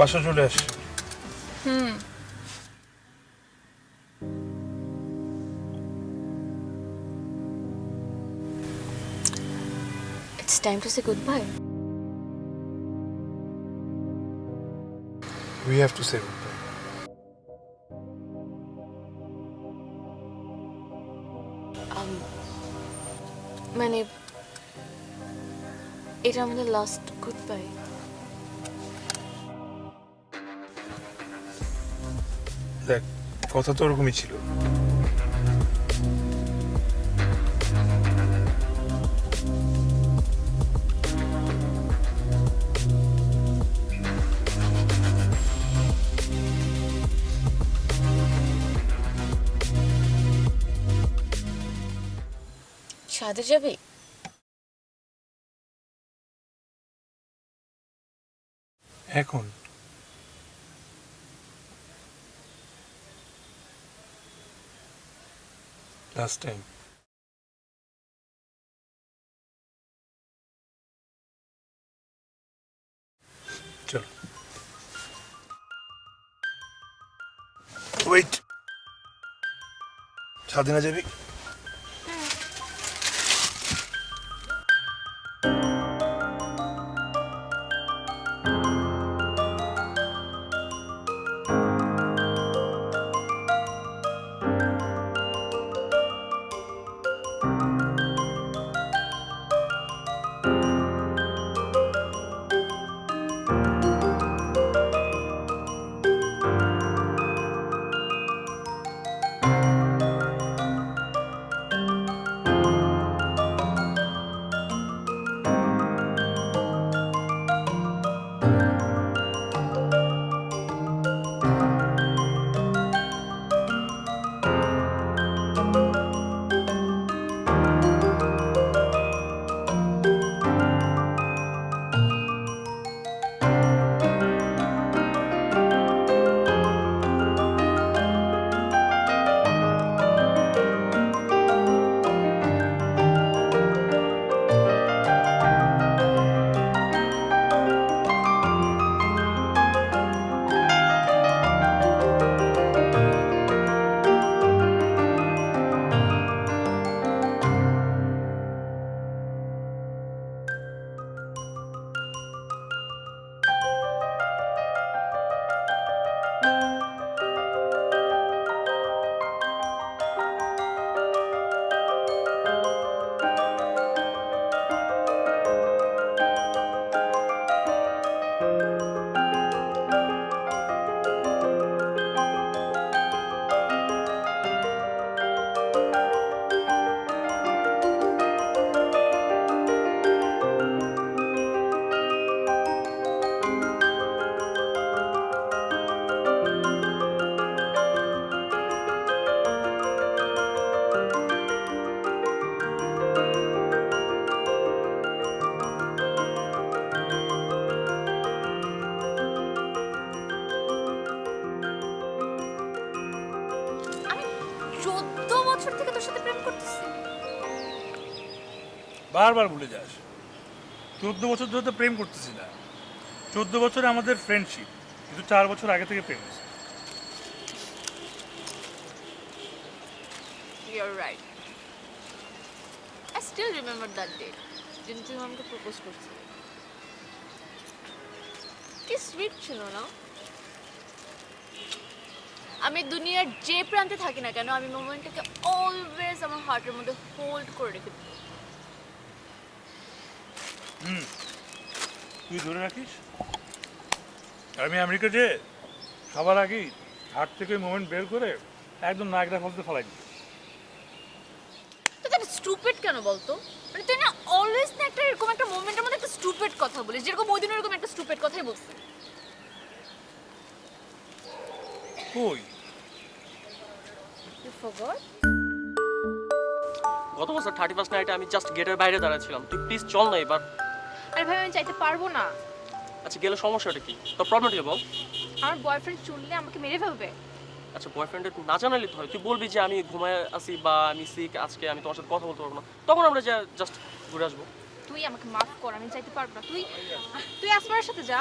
বাসা চলে আস। হুম। It's time to say goodbye. We have to say goodbye. মানে এটা আমাদের লাস্ট গুড বাই। দেখ, কথা তো ওরকমই ছিল। সাথে যাবি? এখন লাস্ট টাইম। চল। ওয়েট, স্বাধীনা যাবি? আমি 14 বছর থেকে তোর সাথে প্রেম করতেছি। বারবার ভুলে যাস, 14 বছর ধরে তো প্রেম করতেছি না। 14 বছরে আমাদের ফ্রেন্ডশিপ, কিন্তু 4 বছর আগে থেকে প্রেম হয়েছে। You're right. I still remember that day. যেদিন তুই আমাকে প্রপোজ করছিলি। কি সুইট ছিল না? আমি দুনিয়ার যে প্রান্তে থাকি না কেন, আমি মোমেন্টটাকে অলওয়েজ আমার হার্টের মধ্যে হোল্ড করে রেখে দিই। তুই ধরে রাখিস, আমি আমেরিকা যে খাবার আগেই হাট থেকে মোমেন্ট বের করে একদম নায়করা ফলতে ফেলাই দিই। তুই তো স্টুপিড কেন বলতো? মানে তুই না অলওয়েজ না একটা এরকম একটা মোমেন্টের মধ্যে একটা স্টুপিড কথা বলিস, যেরকম ওই দিন এরকম একটা স্টুপিড কথাই বলছিস। কই You forgot? গত বছর 31st নাইটে আমি জাস্ট গেটের বাইরে দাঁড়াচ্ছিলাম, তুই প্লিজ চল না এবার। আরে ভাই আমি চাইতে পারবো না। আচ্ছা গেলে সমস্যাটা কি? তোর প্রবলেমটা কি বল? আমার বয়ফ্রেন্ড শুনলে আমাকে মেরে ফেলবে। আচ্ছা বয়ফ্রেন্ডের না জানালে তো হয়, তুই বলবি যে আমি ঘুমায় আসি বা আমি সিক, আজকে আমি তোমার সাথে কথা বলতে পারবো না, তখন আমরা যা জাস্ট ঘুরে আসবো। তুই আমাকে মাফ কর, আমি যাইতে পারবো না। তুই তুই আসমানের সাথে যা।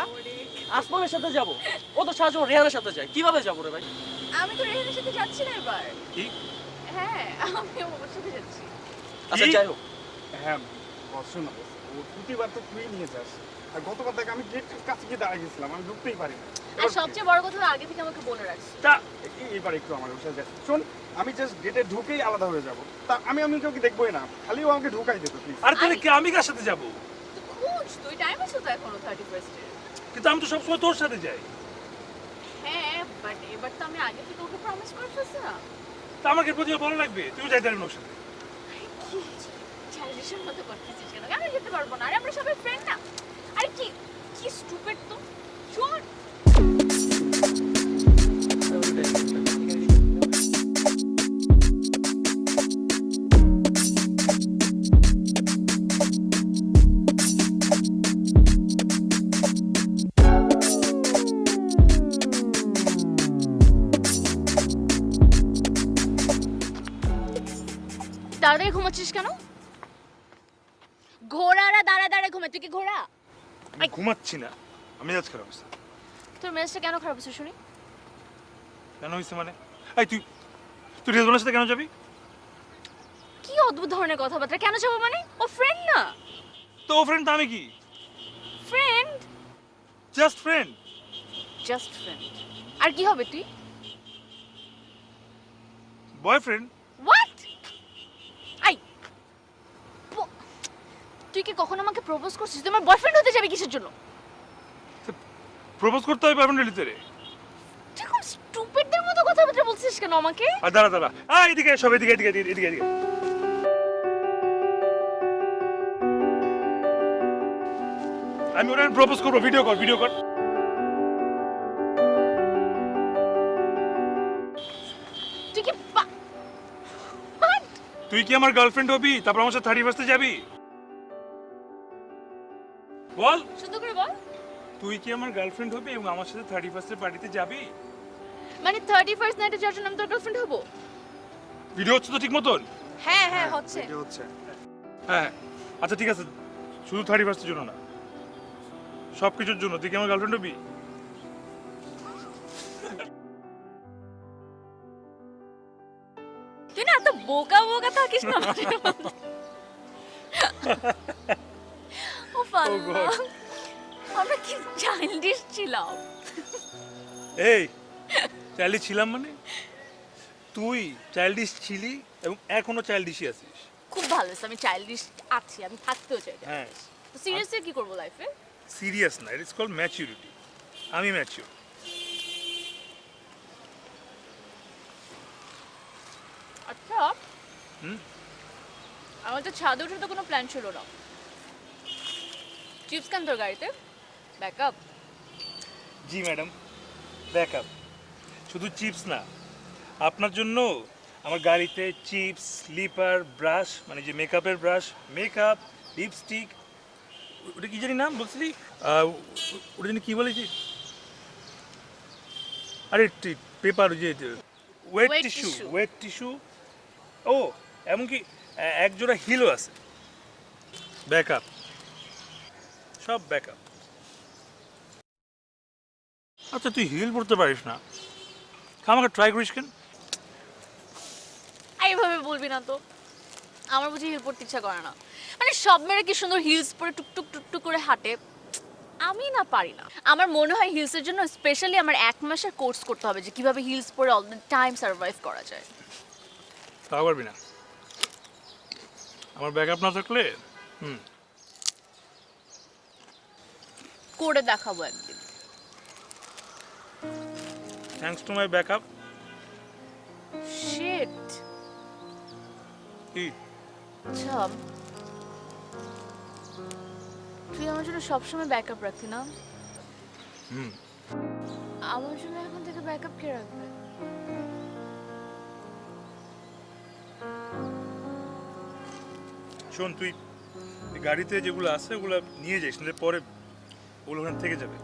আসমানের সাথে যাব? ও তো সারা জীবন রেহানের সাথে যায়, কিভাবে যাবো রে ভাই? আমি তো রেহানের সাথে যাচ্ছি না এবার। কি? হ্যাঁ, আমি ওর সাথে যাচ্ছি। আচ্ছা যাই হোক, হ্যাঁ বস শোনো, ও প্রতিবার তো তুই নিয়ে যাস, আর গতবার থেকে আমি গেটের কাছে গিয়ে দাঁড়িয়ে গেছিলাম, আমি ঢুকতেই পারি না। আর সবচেয়ে বড় কথা হলো আগে থেকে আমাকে বলে রাখছি। তা এবার একটু আমার সাথে যা। শোন, আমি জাস্ট গেটে ঢুকেই আলাদা হয়ে যাব, তা আমি কাউকে দেখবোই না, খালি ও আমাকে ঢুকাই দিত প্লিজ। আর তাহলে কি আমি কার সাথে যাব? তো খোঁজ, তুই টাইম আছে তো এখনো 31st এর। কিন্তু আমি তো সবসময় তোর সাথে যাই। হ্যাঁ, বাট এবার তো আমি আগে থেকে ওকে প্রমিস করে ফেলছি না। তা আমাকে প্রতিবার ভালো লাগবে, তুই যাইতে পারবি না ওর সাথে। কি চাইল্ডিশের মতো করতেছিস কেন? কেন যেতে পারবো না? আরে আমরা সবাই ফ্রেন্ড না? আরে কি কি স্টুপিড তো। শোন, তাড়াতাড়ি ঘুমাচ্ছিস কেন? ঘোড়ারা দাঁড়া দাঁড়া ঘুমায়, তুই কি ঘোড়া? আমি ঘুমাচ্ছি না, আমি আজ খারাপ অবস্থা। তোর মেজাজটা কেন খারাপ হচ্ছে শুনি? কেন হয়েছে মানে? এই তুই তুই রেজওয়ানের সাথে কেন যাবি? কি অদ্ভুত ধরনের কথাবার্তা, কেন যাবো মানে? ও ফ্রেন্ড না? তো ও ফ্রেন্ড, আমি কি? Friend, just friend. Just friend. আর কি হবে তুই? বয়ফ্রেন্ড। হোয়াট? আই তুই কি কখনো আমাকে প্রপোজ করছিস? তুই আমার বয়ফ্রেন্ড হতে যাবি কিসের জন্য? প্রপোজ করতে হয় বয়ফ্রেন্ডের ভিতরে? তুই খুব স্টুপিডদের মতো কথাবার্তা বলছিস কেন আমাকে? আর দাঁড়া দাঁড়া, এদিকে সব এদিকে এদিকে এদিকে এদিকে এদিকে। আমি ওরা প্রপোজ করবো, ভিডিও কর ভিডিও কর। তুই কি What? তুই কি আমার গার্লফ্রেন্ড হবি, তারপর আমার সাথে 31st যাবি? বল, শুধু করে বল। তুই কি আমার গার্লফ্রেন্ড হবি এবং আমার সাথে 31st পার্টিতে যাবি? মানে 31st নাইটে যাওয়ার জন্য আমি তোর গার্লফ্রেন্ড হবো? ভিডিও হচ্ছে তো ঠিক মতন? হ্যাঁ হ্যাঁ হচ্ছে। এটা হচ্ছে হ্যাঁ, আচ্ছা ঠিক আছে, শুধু 31st জন্য না, সব কিছুর জন্য তুই কি আমার গার্লফ্রেন্ড হবি? তুই না এত বোকা বোকা থাকিস না। ও আল্লাহ, আমরা কি চাইল্ডিশ ছিলাম। এই চাইল্ডিশ ছিলাম মানে? তুই চাইল্ডিশ ছিলি এবং এখনো চাইল্ডিশই আছিস। খুব ভালো হয়েছে, আমি চাইল্ডিশ আছি, আমি থাকতেও চাই। হ্যাঁ, তো সিরিয়াসলি কি করবো লাইফে? সিরিয়াস না, ইটস কল্ড ম্যাচিউরিটি। আমি ম্যাচিউর। আচ্ছা, হুম? আমার তো ছাদে ওঠার তো কোনো প্ল্যান ছিল না। চিপস কেন তোর গাড়িতে? ব্যাকআপ? জি ম্যাডাম, ব্যাকআপ। শুধু চিপস না, আপনার জন্য আমার গাড়িতে চিপস, স্লিপার, ব্রাশ, মানে যে মেকআপের ব্রাশ, মেকআপ, লিপস্টিক, ওটা কি জানি নাম বলছিলি, ওটা জানি কি বলে যে, আরে পেপার, যে wet Wet tissue, tissue. Wet tissue, ও এমনকি এক জোড়া হিলও আছে। ব্যাকআপ, সব ব্যাকআপ। আচ্ছা তুই হিল পড়তে পারিস না, আমাকে ট্রাই করিস কেন? এইভাবে বলবি না তো, আমার বুঝি হিল পরতে ইচ্ছা করে না। মানে সব মেয়েরা কি সুন্দর হিলস পরে টুকটুক টুকটুক করে হাঁটে, আমি না পারি না। আমার মনে হয় হিলসের জন্য স্পেশালি আমার 1 মাসের কোর্স করতে হবে, যে কিভাবে হিলস পরে অল দ্য টাইম সার্ভাইভ করা যায়। তাও পারবি না, আমার ব্যাকআপ না থাকলে। করে দেখাবো একদিন। Thanks to my backup. Shit. কি? আচ্ছা, তুই আমার জন্য সবসময় ব্যাকআপ রাখতি না? হুম। আমার জন্য এখন থেকে ব্যাকআপ কে রাখবে? শোন, তুই গাড়িতে যেগুলো আছে ওগুলো নিয়ে যাইস, নাহলে পরে ওগুলো ওখানে থেকে যাবে।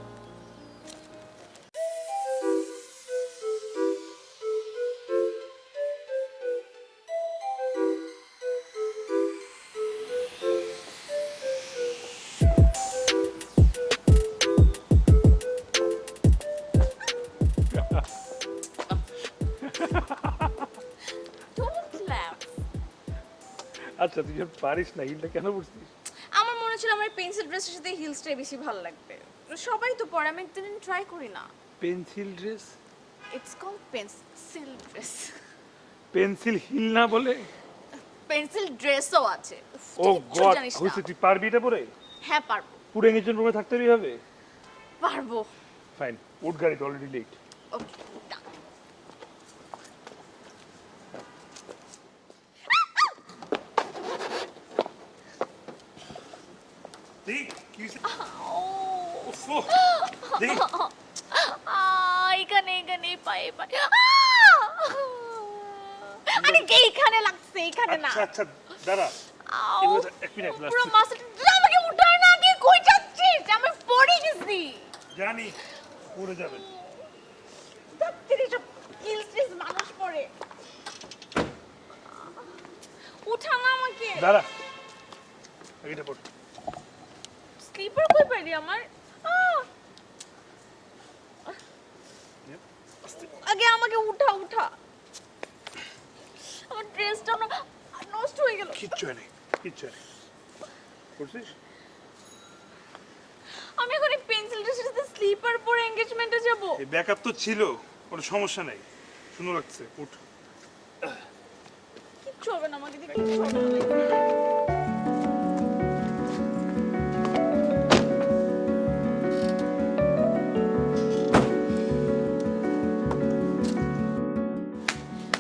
আচ্ছা তুই যখন পারিস না হিলটা কেন পড়ছিস? আমার মনে ছিল আমার পেন্সিল ড্রেসের সাথে হিলসটাই বেশি ভালো লাগবে। সবাই তো পরে, আমি একদিন ট্রাই করি না। Pencil dress? It's called pencil dress. Pencil heel না বলে? পেন্সিল ড্রেসও আছে। উফ, ও তুই কিচ্ছু গড, জানিস না। হইছে তুই পারবি এটা পরে? হ্যাঁ পারবো। পুরো এঙ্গেজমেন্ট রুমে থাকতে হবে? পারবো। ফাইন, উঠ গাড়িতে, অলরেডি লেট। ওকে। দেখ কি হইছে? ও উফ, দেখ এখানে এখানে পায়ে পায়ে আরে এইখানে লাগছে, এখানে না। আচ্ছা আচ্ছা দাঁড়া, আউ, এবার এক মিনিট পুরো লাস্ট। মাসল আমাকে উঠায় না, আগে কই যাচ্ছিস? আমি পড়ে গেছি। জানি পড়ে যাবেন। সত্যি সব কিলস্ট্রিস মানুষ পড়ে। উঠা না আমাকে। দাঁড়া, এটা পড়। স্লিপার কই পাইলি আমার? আগে আমাকে উঠা উঠা। আমার ড্রেসটা নষ্ট হয়ে গেল। কিচ্ছু নেই, কিচ্ছু নেই। করছিস? আমি এখন এই পেন্সিল ড্রেসের সাথে স্লিপার পরে এনগেজমেন্টে যাব। এই ব্যাকআপ তো ছিল, কোনো সমস্যা নাই। সুন্দর লাগছে, উঠ। কিচ্ছু হবে না আমাকে দিয়ে, কিচ্ছু হবে না।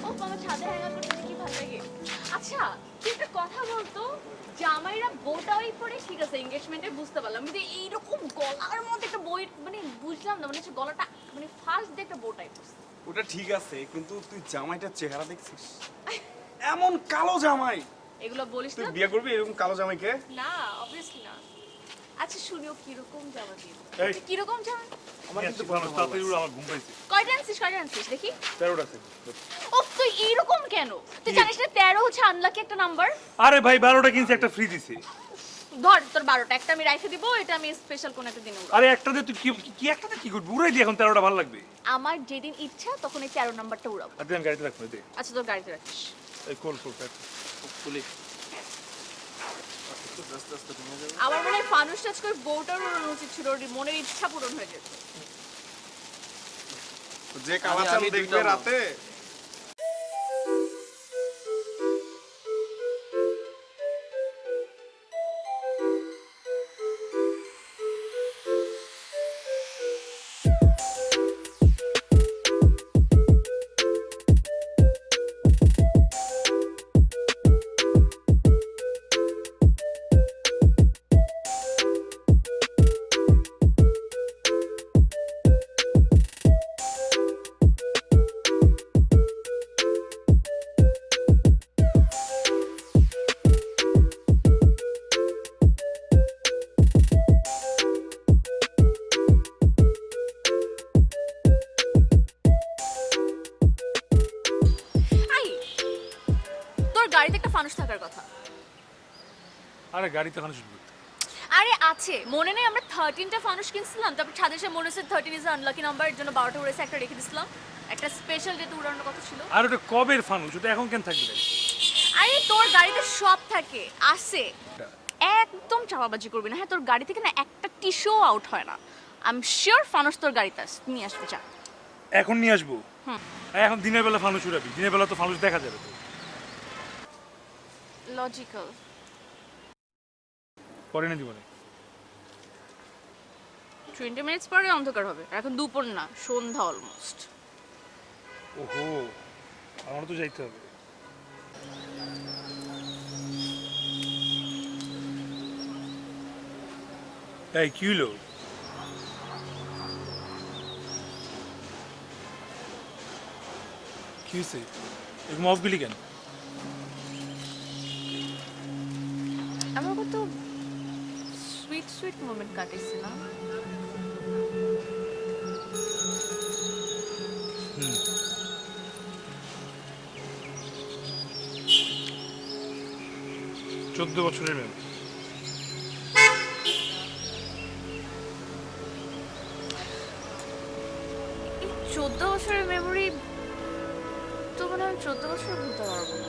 ও আমার ছাদে হ্যাঙ্গার করতে কি ভালো লাগে। আচ্ছা তুই একটা কথা বলতো, জামাইরা বোটাই পরে ঠিক আছে এনগেজমেন্টে বুঝতে পারলাম, কিন্তু এইরকম গলার মধ্যে একটা বই মানে বুঝলাম না, মানে হচ্ছে গলাটা মানে ফার্স্ট দিয়ে একটা বোটাই পড়ছে। ওটা ঠিক আছে, কিন্তু তুই জামাইটার চেহারা দেখছিস? এমন কালো জামাই! এগুলো বলিস তুই না। বিয়ে করবি এরকম কালো জামাইকে? না অবভিয়াসলি না। আচ্ছা শুনিও কিরকম জামা দিয়ে, এই। কিরকম জামা? আমার নিয়ে কিন্তু আসছি, আমার তাড়াতাড়ি উঠ, আমার ঘুম পাইছে। কয়টা আনছিস দেখি। 13টা আছে। ও তুই এইরকম কেন? তুই জানিস না 13 হচ্ছে আনলাকি একটা নাম্বার? আরে ভাই 12টা কিনছি, একটা ফ্রি দিছে। ধর তোর 12টা, একটা আমি রাইখে দিব, এটা আমি স্পেশাল কোন একটা দিনে উড়াবো। আরে একটা দিয়ে তুই কি একটাতে কি করবি? উড়াই দি এখন, 13টা ভালো লাগবে। আমার যেদিন ইচ্ছা তখন এই 13 নাম্বারটা উড়াবো। আর তুই গাড়িতে রাখবো দে। আচ্ছা তোর গাড়িতে রাখিস। এই কল পুলিশ আমার মনে হয় ফানুস টাচ করে বউটার উড়ানো উচিত ছিল, ওর মনের ইচ্ছা পূরণ হয়ে যেত। যে কালাচাম আমি দেখবে দুইটা রাতে। আই তোর গাড়িতে একটা ফানুস থাকার কথা। আরে গাড়িতে মানুষ উঠবে। আরে আছে, মনে নেই আমরা 13টা ফানুস কিনছিলাম, তারপর ছাদে এসে মনে হচ্ছে 13 ইজ আনলাকি নাম্বার, এর জন্য 12টা উড়েছে, একটা রেখে দিছিলাম। একটা স্পেশাল ডেতে উড়ানোর কথা ছিল। আর ওটা কবের ফানুস? ওটা এখন কেন থাকবে? আরে তোর গাড়িতে সব থাকে, আসে। একদম চাপাবাজি করবি না, হ্যাঁ? তোর গাড়ি থেকে না একটা টিস্যু আউট হয় না। আই এম শিওর ফানুস তোর গাড়িতে নিয়ে আসবি, যা। এখন নিয়ে আসবো? এখন দিনের বেলা ফানুস উড়াবি? দিনের বেলা তো ফানুস দেখা যাবে তো। লজিক্যাল। পরে না দিব না। 20 মিনিটস পরে অন্ধকার হবে, আর এখন দুপুর না, সন্ধ্যা অলমোস্ট। ওহো, আমার তো যাইতে হবে। এই কি হলো? কি হয়েছে? এরকম অফ গেলি কেন? আমার কত সুইট সুইট মোমেন্ট কাটিয়েছি না? হুম, 14 বছরের মেয়ে। এই 14 বছরের মেমোরি তো মনে হয় 14 বছর ভুলতে পারবো না।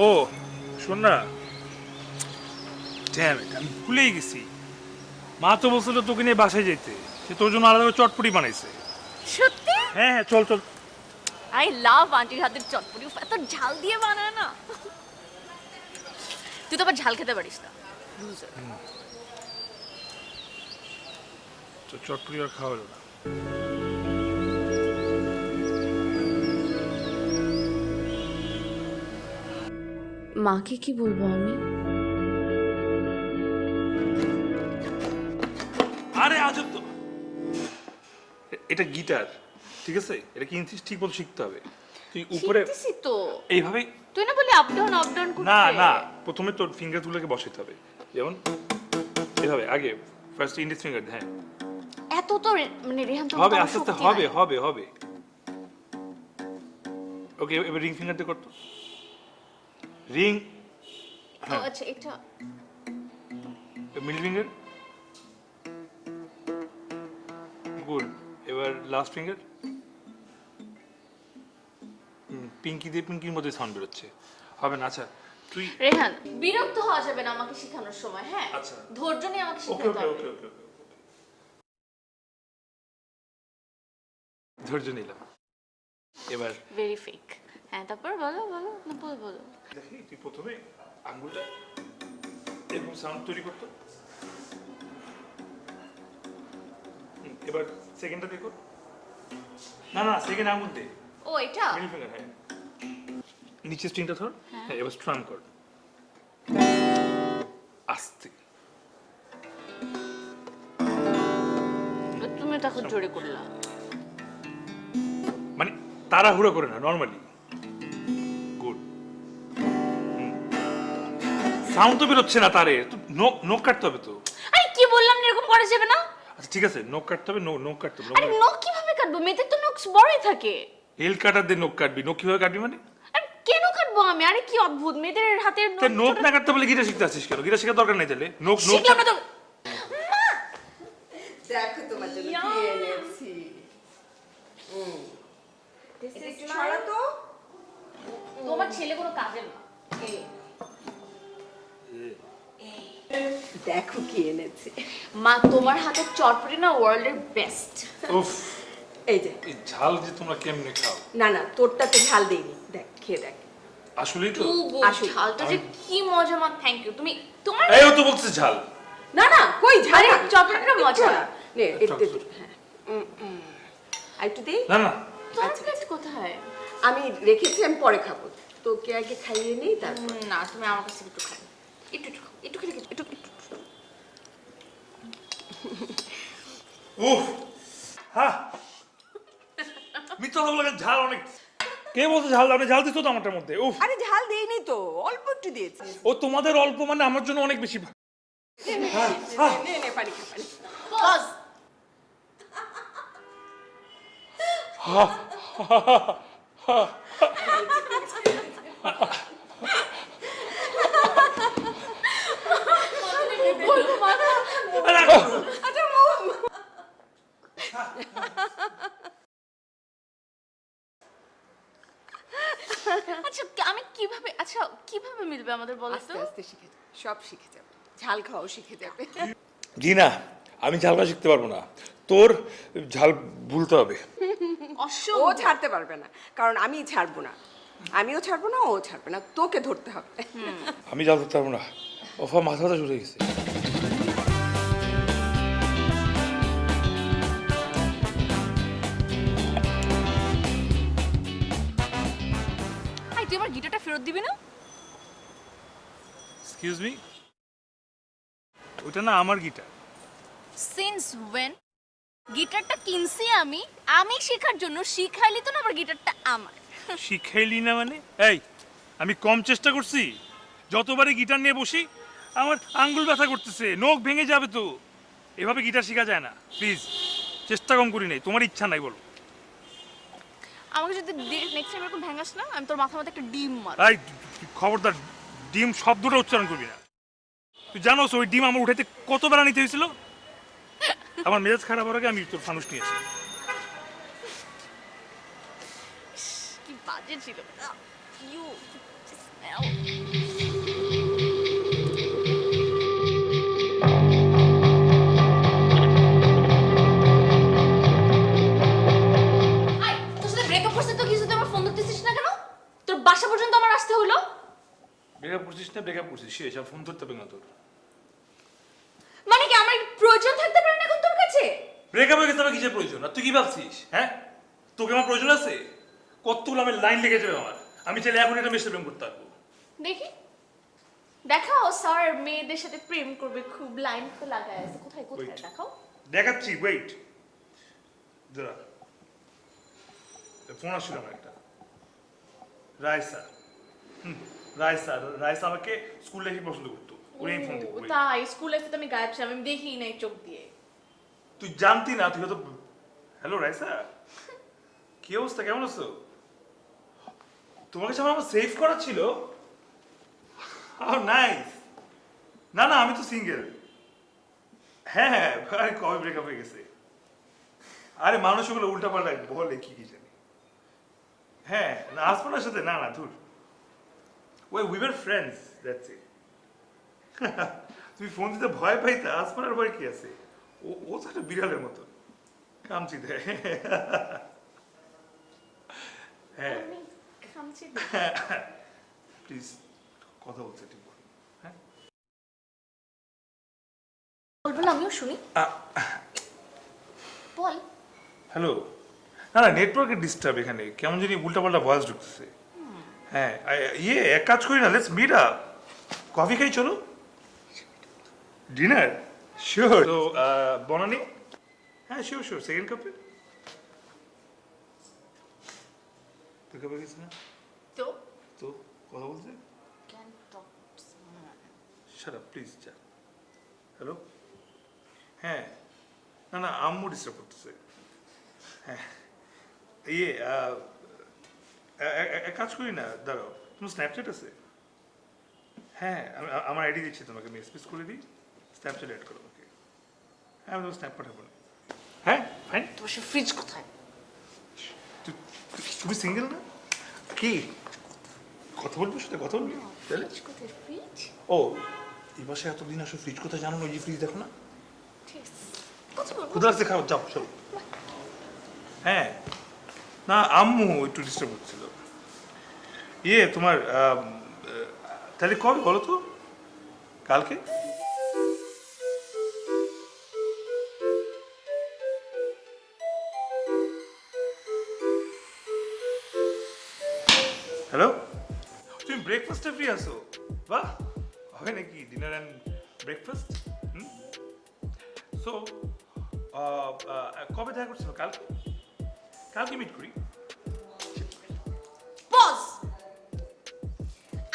ও শোন না, Damn it, আমি ভুলেই গেছি। মা তো বলছিল তোকে নিয়ে বাসায় যেতে, সে তোর জন্য আলাদা করে চটপটি বানাইছে। সত্যি হ্যাঁ হ্যাঁ, চল চল। আই লাভ আন্টির হাতের চটপটি, উফ, এত ঝাল দিয়ে বানায় না। তুই তো আবার ঝাল খেতে পারিস না, লুজার। তো চটপটি আর খাওয়া হলো না। মাকে কি বলবো আমি? আরে আজব তো, এটা গিটার, ঠিক আছে? এটা কিনছিস ঠিক মতো শিখতে হবে। তুই উপরে শিখতেছি তো। এইভাবে, তুই না বলি আপ ডাউন করতে? না না, প্রথমে তোর ফিঙ্গারগুলোকে বসাতে হবে, যেমন এভাবে আগে ফার্স্ট ইন্ডেক্স ফিঙ্গার। হ্যাঁ এত তো মানে রেহান তো হবে, আস্তে আস্তে হবে হবে হবে। ওকে, এবার রিং ফিঙ্গার দিয়ে করতো, রিং। হ্যাঁ, আচ্ছা এটা মিডল ফিঙ্গার, গুড। এবার লাস্ট ফিঙ্গার, পিঙ্কি দিয়ে পিঙ্কির মধ্যে সাউন্ড বেরোচ্ছে, হবে না? আচ্ছা তুই, রেহান বিরক্ত হওয়া যাবে না আমাকে শেখানোর সময়, হ্যাঁ? আচ্ছা। ধৈর্য নিয়ে আমাকে ওকে শেখাতে ওকে হবে। ওকে ওকে, ধৈর্য নিলাম। এবার ভেরি ফেক। হ্যাঁ তারপর বলো বলো, না বলো বলো। দেখি, তুই প্রথমে আঙ্গুলটা এরকম সাউন্ড তৈরি করতো, এবার সেকেন্ডটা দেখো। না না, সেকেন্ড আঙ্গুল দে, ও এটা মিডল ফিঙ্গার। হ্যাঁ, নিচে স্ট্রিংটা ধর। হ্যাঁ, এবার স্ট্রাম কর আস্তে। তুমি তখন জোরে করলা। মানে তাড়াহুড়ো করে না, নর্মালি। গুড। সাউন্ড তো বেরোচ্ছে না তারে, তো নোক কাটতে হবে তো। আরে কি বললাম না, এরকম করা যাবে না। আচ্ছা ঠিক আছে, নোক কাটতে হবে, নোক কাটতে হবে। আরে নখ কিভাবে কাটবো? মেয়েদের তো নখ বড়ই থাকে। হেল কাটার দিয়ে নোক কাটবি, নোক কিভাবে কাটবি মানে? আরে কেন কাটবো আমি? আরে কি অদ্ভুত, মেয়েদের হাতের নখ। তা নোক না কাটতে বলে গিটার শিখতে আসিস কেন? গিটার শেখার দরকার নেই তাহলে। নোক নোক শিখলাম না তো। দেখো তোমার জন্য কি এনেছি। একটু ছড়া তো। তোমার ছেলে কোনো কাজের না। দেখো কি এনেছি। মা তোমার হাতের চটপটি না ওয়ার্ল্ডের বেস্ট। উফ, এই যে, এই ঝাল যে তোমরা কেমনে খাও? না না তোরটাতে ঝাল দেইনি, দেখ খেয়ে দেখ। আসলেই তো। আসুন। ঝালটা যে কি মজা মা, থ্যাংক ইউ। তুমি তোমার এই ও তো বলছে ঝাল। না না কই ঝাল আরে, না। চকলেটটা মজা। নে একটু চকলেট। হ্যাঁ। আর একটু দেই। না না, তোমার প্লেট কোথায়? আমি রেখেছি, আমি পরে খাবো। তোকে আগে খাইয়ে নেই তারপর। না তুমি আমার কাছে একটু খাও। একটু একটু একটু খেলে একটু একটু। উফ, হ্যাঁ, মিথ্যা কথা বলে ঝাল অনেক। কে বলছে ঝাল দাও? ঝাল দিছো তো আমারটার মধ্যে। উফ, আরে ঝাল দেইনি তো, অল্প একটু দিয়েছি। ও তোমাদের অল্প মানে আমার জন্য অনেক বেশি। নে নে পানি খা, পানি খা। পজ। আচ্ছা আমি কিভাবে, আচ্ছা কিভাবে মিলবে আমাদের বলো আস্তে তো? আস্তে শিখে যাবে, সব শিখে যাবে। ঝাল খাওয়াও শিখে যাবে। জি না, আমি ঝাল খাওয়া শিখতে পারবো না, তোর ঝাল ভুলতে হবে। ও অসম্ভব। ছাড়তে পারবে না, কারণ আমি ছাড়বো না। আমিও ছাড়বো না, ও ছাড়বে না, তোকে ধরতে হবে। আমি ঝাল ধরতে পারবো না। ওফা, মাথা ব্যথা শুরু হয়ে গেছে। আই তুই আমার গিটারটা ফেরত দিবি না? এক্সকিউজ মি, ওটা না আমার গিটার। Since when? গিটারটা কিনছি আমি, আমি শেখার জন্য। শিখাইলি তো না আবার গিটারটা আমার। শিখাইলি না মানে? এই, আমি কম চেষ্টা করছি? যতবারই গিটার নিয়ে বসি আমার আঙ্গুল ব্যথা করতেছে, নখ ভেঙে যাবে তো। এভাবে গিটার শেখা যায় না, প্লিজ। চেষ্টা কম করি নাই, তোমার ইচ্ছা নাই বলো। আমাকে যদি নেক্সট টাইম এরকম ভেঙাস না, আমি তোর মাথার মধ্যে একটা ডিম মার। এই তুই খবরদার ডিম শব্দটা উচ্চারণ করবি না। তুই জানোস ওই ডিম আমার উঠাইতে কত বেলা নিতে হয়েছিল? আমার মেজাজ খারাপ হওয়ার আগে আমি তোর ফানুস নিয়েছি। কি বাজে ছিল। ইউ আই, তোর সাথে ব্রেকআপ করছিস তো কিছু তুই আমার ফোন ধরতেছিস না কেন? তোর বাসা পর্যন্ত আমার আসতে হলো? ব্রেকআপ করছিস না ব্রেকআপ করছিস শেষ আর ফোন ধরতে হবে না তোর। মানে কি আমার প্রয়োজন থাকতে পারে না এখন তোর কাছে? ব্রেকআপ হয়ে গেছে আমার কিসের প্রয়োজন? আর তুই কি ভাবছিস? হ্যাঁ, তোকে আমার প্রয়োজন আছে? কতগুলো আমার লাইন লেগে যাবে আমার। আমি চাইলে এখন এটা মেসে প্রেম করতে পারবো। দেখি দেখাও স্যার মেয়েদের সাথে প্রেম করবে খুব লাইন তো লাগায় আছে কোথায় কোথায় Wait. দেখাও। দেখাচ্ছি, ওয়েট। দাঁড়া, ফোন আসছিল আমার একটা। রায়সা, রায়সা আমাকে স্কুল লাইফে পছন্দ করতো। ওরে আমি ফোন দিব। ও, তাই স্কুল লাইফে তো আমি গায়েব ছিলাম, আমি দেখি নাই চোখ দিয়ে। তুই জানতি না, তুই হয়তো। হ্যালো রায়সা, কি অবস্থা, কেমন আছো? তোমার কাছে আমার সেভ করা ছিল। নাইস। না না, আমি তো সিঙ্গেল। হ্যাঁ হ্যাঁ, আরে কবে ব্রেকআপ হয়ে গেছে? আরে মানুষ ওগুলো উল্টাপাল্টা বলে কি কি জানি। হ্যাঁ, না আসমানের সাথে না না ধুর। ওই we were friends, that's it. তুমি ফোন দিতে ভয় পাইতা, আসমানের ভয় কি আছে? ও ও তো একটা বিড়ালের মতো কামচি দেয়। হ্যাঁ আমি খামছি প্লিজ কথা বলতে ঠিক বল। হ্যাঁ বলবো না, আমিও শুনি। বল। হ্যালো, না না নেটওয়ার্কের ডিস্টার্ব এখানে, কেমন জানি উল্টাপাল্টা ভয়েস ঢুকতেছে। হ্যাঁ ইয়ে এক কাজ করি না, লেটস মিট আপ, কফি খাই চলো। Dinner sure. তো বনানি, হ্যাঁ শিওর শিওর, সেকেন্ড কাপে। তুই কাপে গেছিস না? তো তো কথা বলতে can talk shut up please, যা। হ্যালো, হ্যাঁ না না আম্মু ডিস্টার্ব করতেছে। হ্যাঁ ইয়ে এক কাজ করি না, দাঁড়াও, তোমার স্ন্যাপচ্যাট আছে? হ্যাঁ আমার আইডি দিচ্ছি তোমাকে, আমি এসপিস করে দিই, স্ন্যাপচ্যাট অ্যাড করো ওকে। হ্যাঁ আমি তোমার স্ন্যাপ পাঠাবো না। হ্যাঁ ফাইন। তোমার সে ফ্রিজ কোথায়? তুমি সিঙ্গেল না কি? কথা বলবো, সাথে কথা বলবি তাহলে? ফ্রিজ কোথায়? ফ্রিজ ও এই বাসায় এতদিন আসো, ফ্রিজ কোথায় জানো না? ওই যে ফ্রিজ দেখো না, ঠিক আছে, কথা বলবো। ক্ষুধা লাগছে, খাও, যাও চলো। হ্যাঁ না আম্মু একটু ডিস্টার্ব করছিল। ইয়ে তোমার তাহলে কবে বলো তো? কালকে? হ্যালো, তুমি ব্রেকফাস্টে ফ্রি আছো? বাহ, হবে নাকি ডিনার অ্যান্ড ব্রেকফাস্ট? সো কবে দেখা করছিল? কালকে? কালকে মিট করি। বস,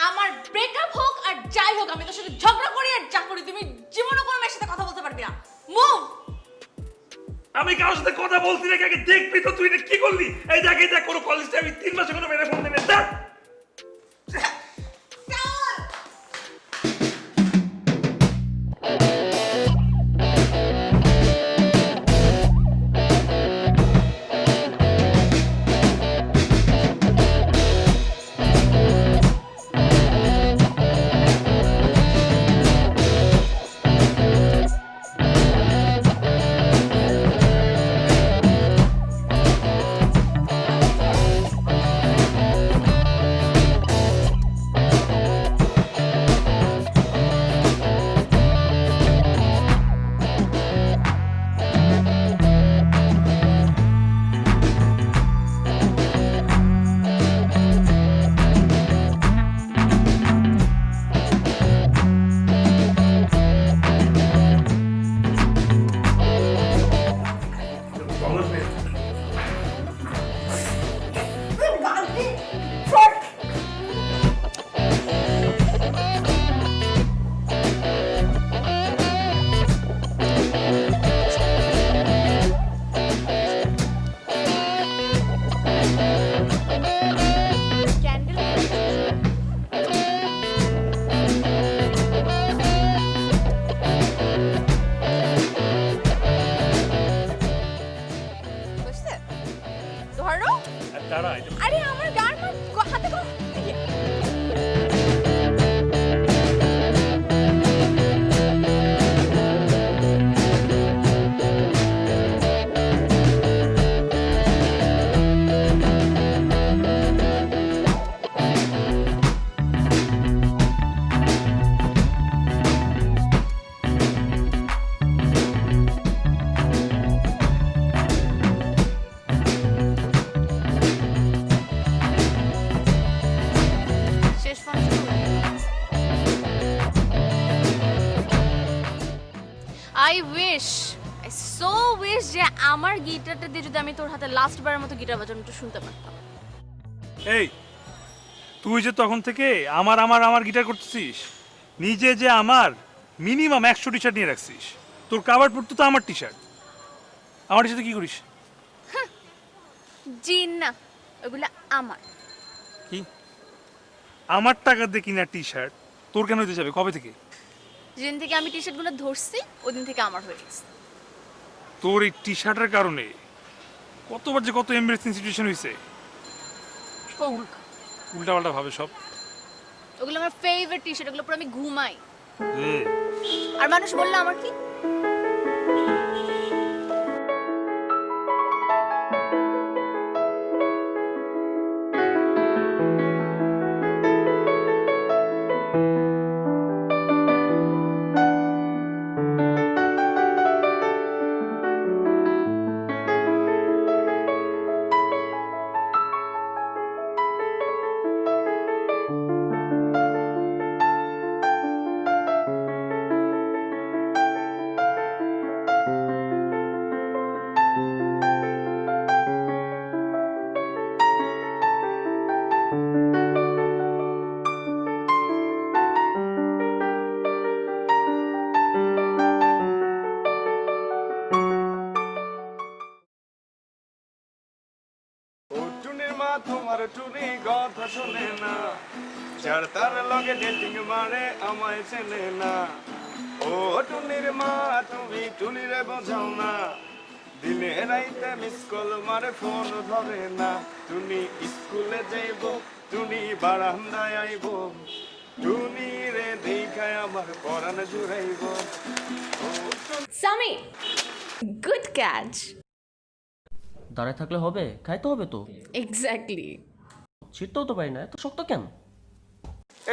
আমার ব্রেকআপ হোক আর যাই হোক, আমি তোর সাথে ঝগড়া করি আর যা করি, তুমি জীবনে কোনো মেয়ের সাথে কথা বলতে পারবি না। মুভ। আমি কারোর সাথে কথা বলছি না, আগে দেখবি তো তুই এটা কি করলি? এই দেখ এই দেখ, কোনো কলেজটা আমি 3 মাসে কোনো মেয়ের ফোন দিই না, দেখ। আই সো উইশ যে আমার গিটারটা দিয়ে যদি আমি তোর হাতে লাস্ট বারের মতো গিটার বাজানোটা শুনতে পারতাম। এই তুই যে তখন থেকে আমার আমার আমার গিটার করতেছিস, নিজে যে আমার মিনিমাম 100 টি শার্ট নিয়ে রাখছিস, তোর কাভার পড়তো তো আমার টি শার্ট। আমার টি শার্টে কি করিস? জি না, ওগুলো আমার। কি আমার টাকা দিয়ে কিনা টি শার্ট তোর কেন হইতে যাবে? কবে থেকে? যেদিন থেকে আমি টি শার্টগুলো ধরছি ওদিন থেকে আমার হয়ে গেছে। তোর এই টি শার্টের কারণে কতবার যে কত এমব্রেসিং সিচুয়েশন হয়েছে। উল্টা পাল্টা ভাবে সব। ওগুলো আমার ফেভারিট টি শার্ট, ওগুলো পুরো আমি ঘুমাই। এ, আর মানুষ বললে আমার কি? ও টুনির মা তোমার টুনি কথা শুনে না, যার তার লগে ডেটিং মারে আমায় চেনে না। ও টুনির মা তুমি টুনিরে বোঝাও না, দিনে রাইতে মিস কল মারে ফোন ধরে না। টুনি স্কুলে যাইব, টুনি বারান্দায় আইব, টুনি রে দেখায় আমার পরাণ জুড়াইব। Sami, good catch. দাঁড়ায় থাকলে হবে, খাইতে হবে তো। এক্স্যাক্টলি। ছিটতেও তো পারি না, এত শক্ত কেন?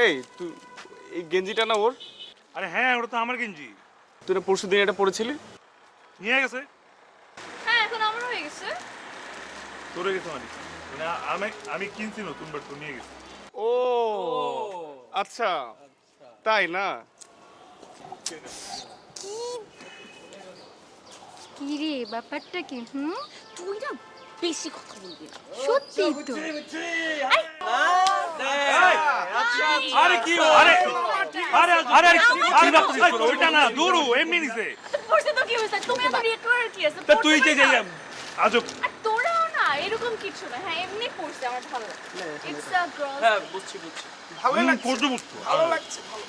এই তুই এই গেঞ্জিটা না ওর? আরে হ্যাঁ, ওটা তো আমার গেঞ্জি। তুই না পরশু দিন এটা পরেছিলি? নিয়ে গেছে। হ্যাঁ, এখন আমার হয়ে গেছে। তোরে গেছে মানে আমি আমি কিনছি নতুন, বাট তুই নিয়ে গেছিস। ও আচ্ছা, তাই না? কি রে, ব্যাপারটা কি? তুই না বেশি কথা বলবি না, সত্যি তো। আরে কি আরে আরে আরে আরে ভাবছিস ওইটা না, দূরু এমনি নিছে। পড়ছে তো কি হইছে? তুমি এত রিয়েক্ট করার কি আছে? তা তুই যে যে আজব। আর তোরাও না এরকম কিছু না। হ্যাঁ, এমনি পড়ছে, আমার ভালো লাগে। It's a gross. হ্যাঁ বুঝছি। ভালো লাগছে, পড়তে বুঝতো ভালো লাগছে, ভালো,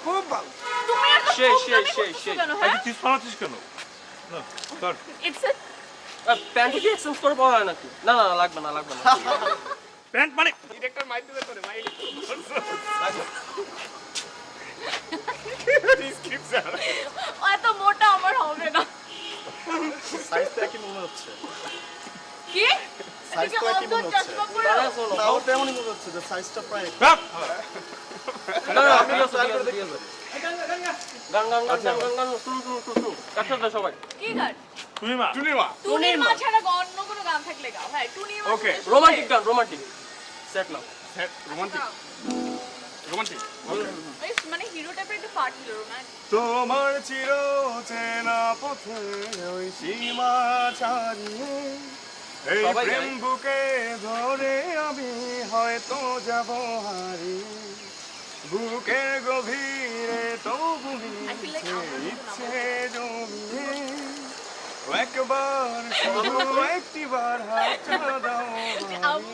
খুব ভালো। তুমি এত সেই, প্রবলেমই সেই, করতেছো সেই। কেন? আরে হ্যাঁ, তুই পালাচ্ছিস কেন? না ধর। ইটস আ প্যান্ট কি এক্সচেঞ্জ করে পরা হয় নাকি? না না না, লাগবে না লাগবে না। প্যান্ট মানে ডিরেক্টর মাইক দিতে করে মাইক ডিসক্রিপশন এত মোটা আমার হবে না। সাইজটা একই মনে হচ্ছে। কি? সাইজটা এটা কি একই মনে অদ্ভুত হচ্ছে। চশমা পরে? দাঁড়া শোনো। তাও তেমনই মনে হচ্ছে যে সাইজটা প্রায় বাপ! না না, আমি ঠিক আছে, ট্রাই ঠিক করে আছে, দেখতে ঠিক আছে। পারি। গান গান গান গান গান গান শুরু শুরু শুরু শুরু। একসাথে সবাই। কি গান? তুমি মা টুনির মা টুনির মা ছাড়া অন্য কোনো গান থাকলে গাও। হ্যাঁ, টুনির মা। Okay, শুনলে রোমান্টিক গান, রোমান্টিক। সেট নাও। রোমান্টিক রোমান্টিক এই মানে হিরো টাইপের একটা পার্ট ছিল রোমান্টিক। তোমার চির চেনা পথে ওই সীমা ছাড়িয়ে এই সবাই প্রেম গায়। বুকে ধরে আমি হয়তো যাব হারিয়ে বুকের গভীরে তবু I feel like আমার মতো ইচ্ছে জমিয়ে একবার শুধু একটিবার হাতটা দাও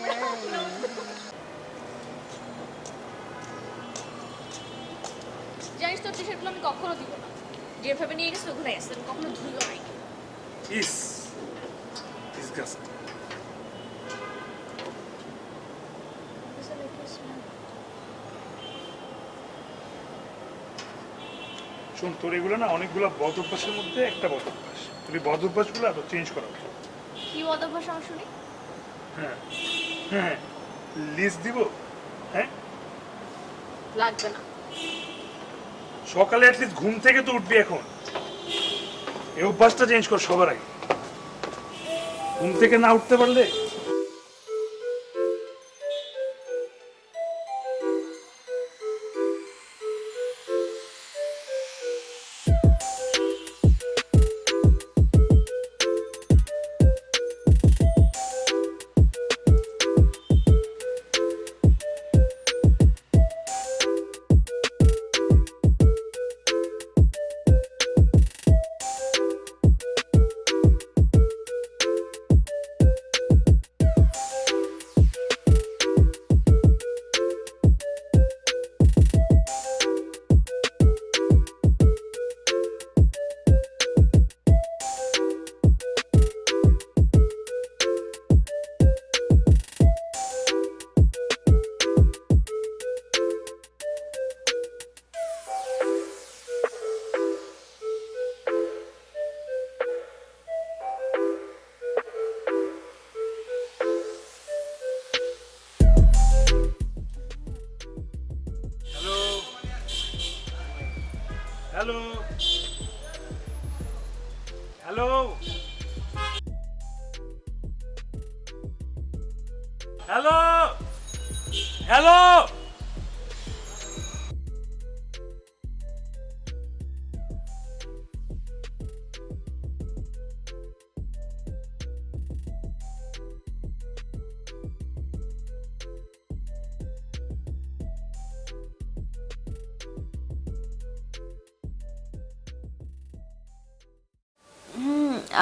বাড়িয়ে। জানিস তো টি শার্টগুলো আমি কখনো দিব না। যেভাবে নিয়ে গেছে ওগুলো আসছে, আমি কখনো ধুইও নাই। ইস ডিসগাস্টিং। শোন, তোর এগুলো না অনেকগুলো বদ অভ্যাসের মধ্যে একটা বদ অভ্যাস। তুই বদ অভ্যাসগুলো আরো চেঞ্জ করা উচিত। কি অদভ্যাস আমার শুনি? হ্যাঁ হ্যাঁ, লিস্ট দিব। হ্যাঁ, লাগবে না। সকালে অ্যাটলিস্ট ঘুম থেকে তো উঠবি এখন। এই অভ্যাসটা চেঞ্জ কর সবার আগে। ঘুম থেকে না উঠতে পারলে হ্যালো হ্যালো হ্যালো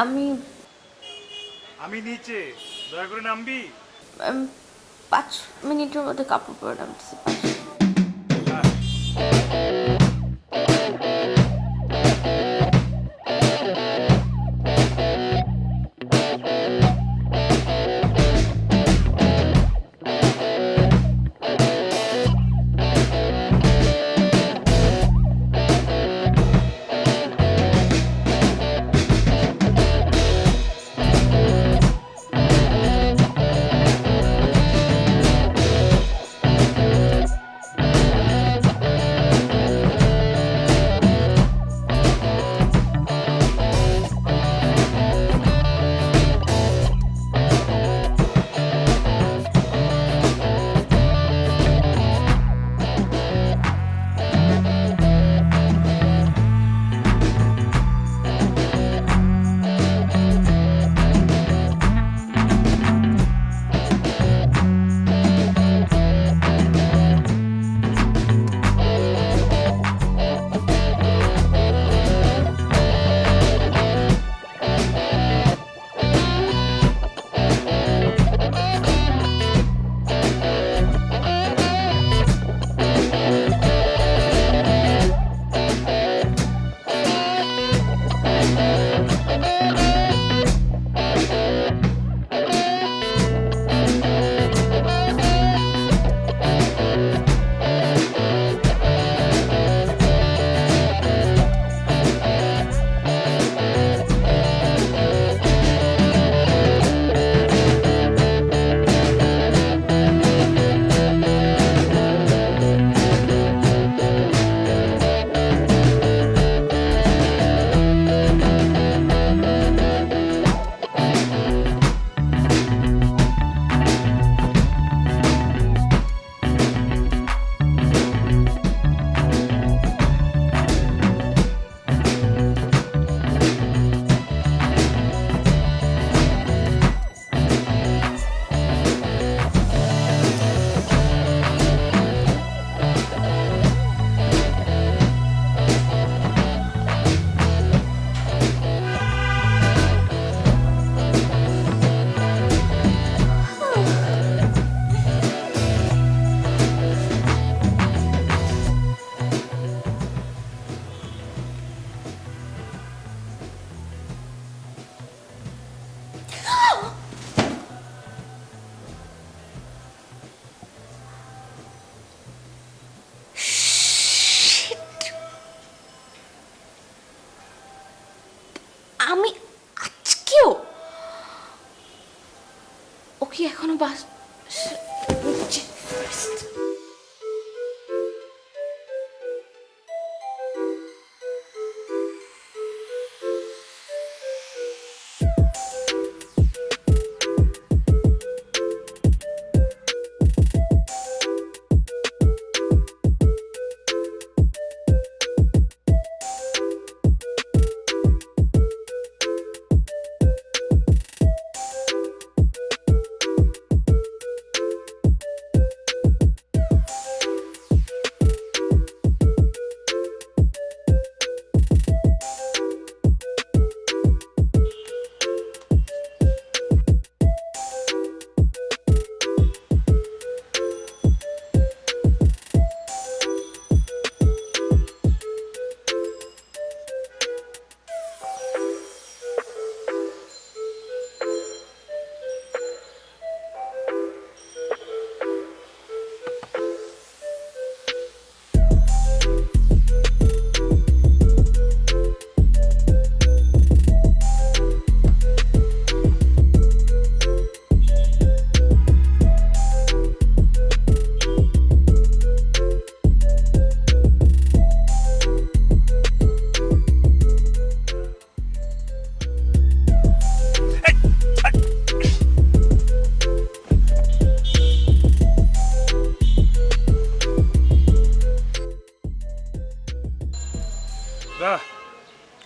আমি আমি নিচে, দয়া করে নামবি। 5 মিনিটের মধ্যে কাপড় পরে নামতেছি। আমি আজকেও ও কি এখনো বাস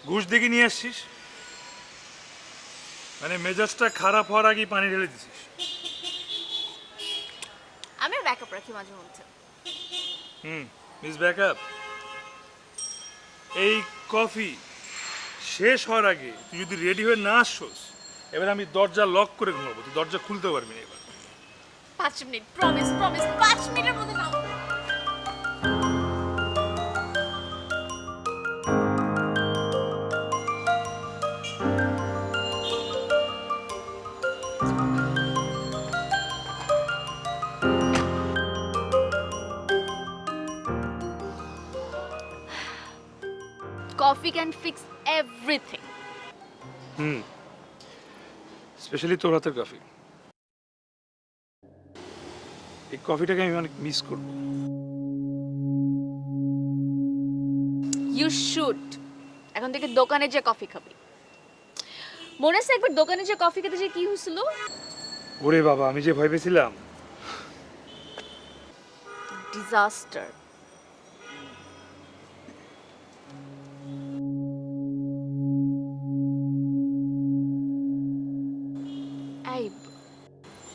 ঘুষ দেখে নিয়ে আসছিস, মানে মেজাজটা খারাপ হওয়ার আগেই পানি ঢেলে দিছিস। আমি ব্যাকআপ রাখি মাঝে মধ্যে। মিস ব্যাকআপ, এই কফি শেষ হওয়ার আগে তুই যদি রেডি হয়ে না আসছোস, এবার আমি দরজা লক করে ঘুমাবো, তুই দরজা খুলতে পারবি না এবার। 5 মিনিট, প্রমিস প্রমিস, 5 মিনিটের মধ্যে নাও। Coffee can fix everything. Specially তোর হাতের কফি, এই কফিটাকে আমি অনেক মিস করবো। You should. এখন থেকে দোকানে যে কফি খাবি। মনে আছে একবার দোকানে যে কফি খেতে যে কি হয়েছিল? ওরে বাবা, আমি যে ভয় পেয়েছিলাম। ডিজাস্টার। এই,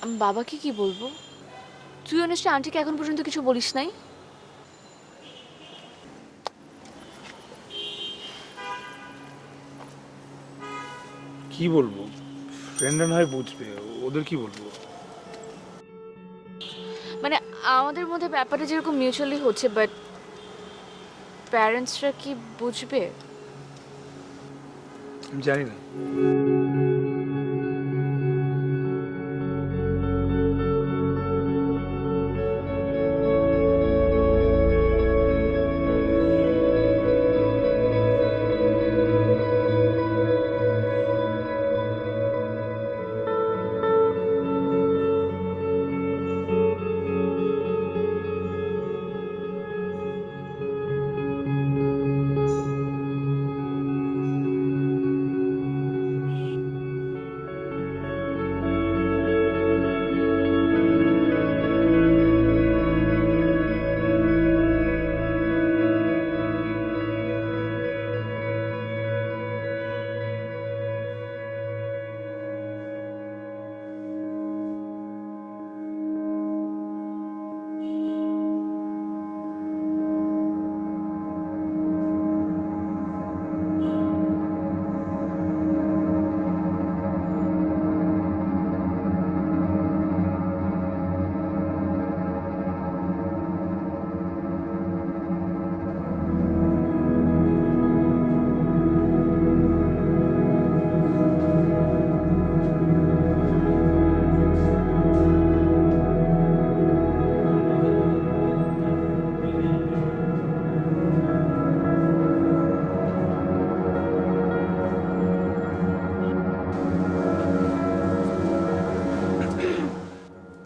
আমি বাবাকে কি বলবো? তুই নিশ্চয়ই আন্টিকে এখন পর্যন্ত কিছু বলিস নাই? কি বলবো, ফ্রেন্ডরা না হয় বুঝবে, ওদের কি বলবো? মানে আমাদের মধ্যে ব্যাপারটা যেরকম মিউচুয়ালি হচ্ছে, বাট প্যারেন্টসরা কি বুঝবে? আমি জানি না।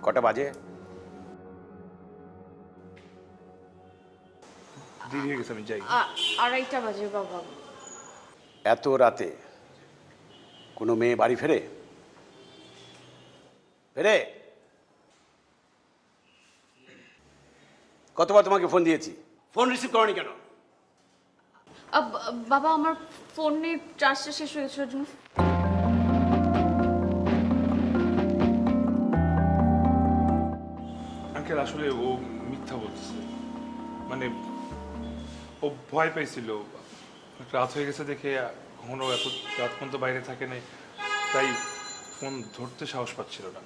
কটা বাজে? দেরি হয়ে গেছে, আমি যাই। 2:30 বাজে বাবা। এত রাতে কোনো মেয়ে বাড়ি ফেরে? ফেরে? কতবার তোমাকে ফোন দিয়েছি, ফোন রিসিভ করনি কেন? বাবা আমার ফোনের চার্জটা শেষ হয়ে গেছিল জন্য। আঙ্কেল, আসলে ও মিথ্যা বলতেছে, মানে ও ভয় পেয়েছিল, রাত হয়ে গেছে দেখে, কখনো এত রাত পর্যন্ত বাইরে থাকে নাই, তাই ফোন ধরতে সাহস পাচ্ছিল না।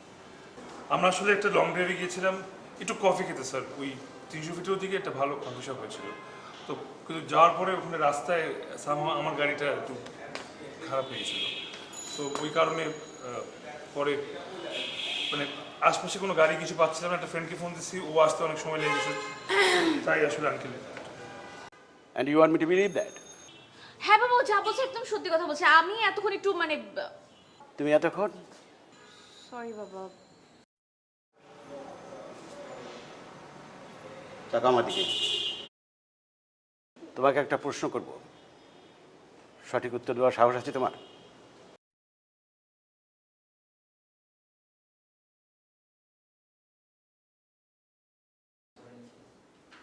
আমরা আসলে একটা লং ড্রাইভে গিয়েছিলাম একটু কফি খেতে স্যার, ওই 300 ফিটের দিকে একটা ভালো কফি শপ হয়েছিল। তো কিন্তু যাওয়ার পরে ওখানে রাস্তায় আমার গাড়িটা একটু খারাপ হয়ে গেছিল, তো ওই কারণে পরে মানে আশপাশে কোনো গাড়ি কিছু পাচ্ছিলাম না, একটা ফ্রেন্ডকে ফোন দিচ্ছি, ও আসতে অনেক সময় লেগে গেছে, তাই আসলে uncle. And you want me to believe that? হ্যাঁ বাবা, ও যা বলছে একদম সত্যি কথা বলছে। আমি এতক্ষণ একটু মানে তুমি এতক্ষণ? সরি বাবা। টাকা আমার দিকে। তোমাকে একটা প্রশ্ন করব, সঠিক উত্তর দেওয়ার সাহস আছে তোমার?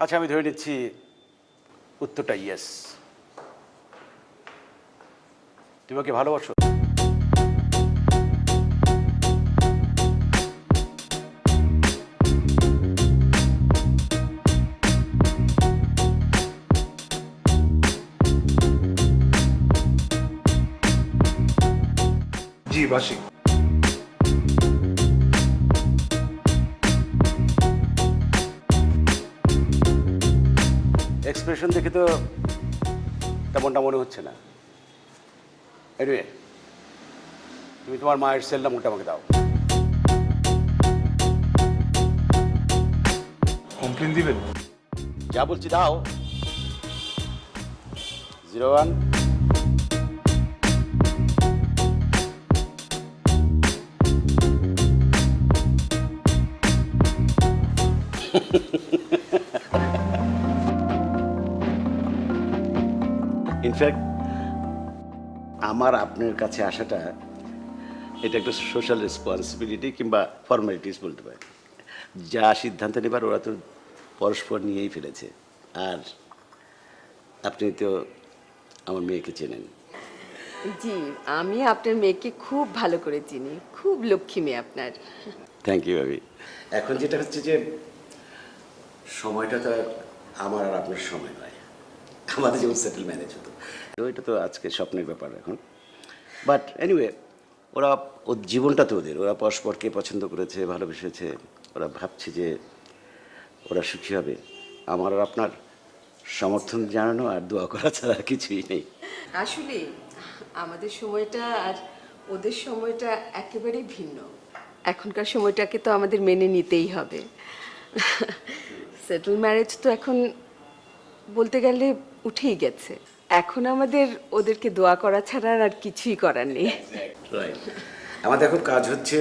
আচ্ছা, আমি ধরে নিচ্ছি উত্তরটা ইয়েস। তুমি ওকে ভালোবাসো? জি বাসি। এক্সপ্রেশন দেখে তো তেমনটা মনে হচ্ছে না। এনিওয়ে, তুমি তোমার মায়ের সেল নাম্বারটা আমাকে দাও। কমপ্লেন দিবেন? যা বলছি দাও। 01 ইনফ্যাক্ট আমার আপনার কাছে আসাটা এটা একটা সোশ্যাল রেসপন্সিবিলিটি কিংবা ফর্মালিটিস বলতে পারি। যা সিদ্ধান্ত নেবার ওরা তো পরস্পর নিয়েই ফেলেছে। আর আপনি তো আমার মেয়েকে চেনেন। জি, আমি আপনার মেয়েকে খুব ভালো করে চিনি, খুব লক্ষ্মী মেয়ে আপনার। থ্যাংক ইউ ভাবি। এখন যেটা হচ্ছে যে সময়টা তো আর আমার আর আপনার সময় নয়। আমাদের যেমন সেটেল ম্যানেজ হতো, এটা তো আজকে স্বপ্নের ব্যাপার এখন। বাট এনিওয়ে, ওরা ওর জীবনটা তো ওদের, ওরা পরস্পরকে পছন্দ করেছে, ভালোবেসেছে, ওরা ভাবছে যে ওরা সুখী হবে। আমার আর আপনার সমর্থন জানানো আর দোয়া করা ছাড়া আর কিছুই নেই। আসলে আমাদের সময়টা আর ওদের সময়টা একেবারেই ভিন্ন। এখনকার সময়টাকে তো আমাদের মেনে নিতেই হবে। সেটেল ম্যারেজ তো এখন বলতে গেলে উঠেই গেছে। এখন আমাদের ওদেরকে দোয়া করা ছাড়া আর কিছুই করার নেই। রাইট। আমাদের এখন কাজ হচ্ছে,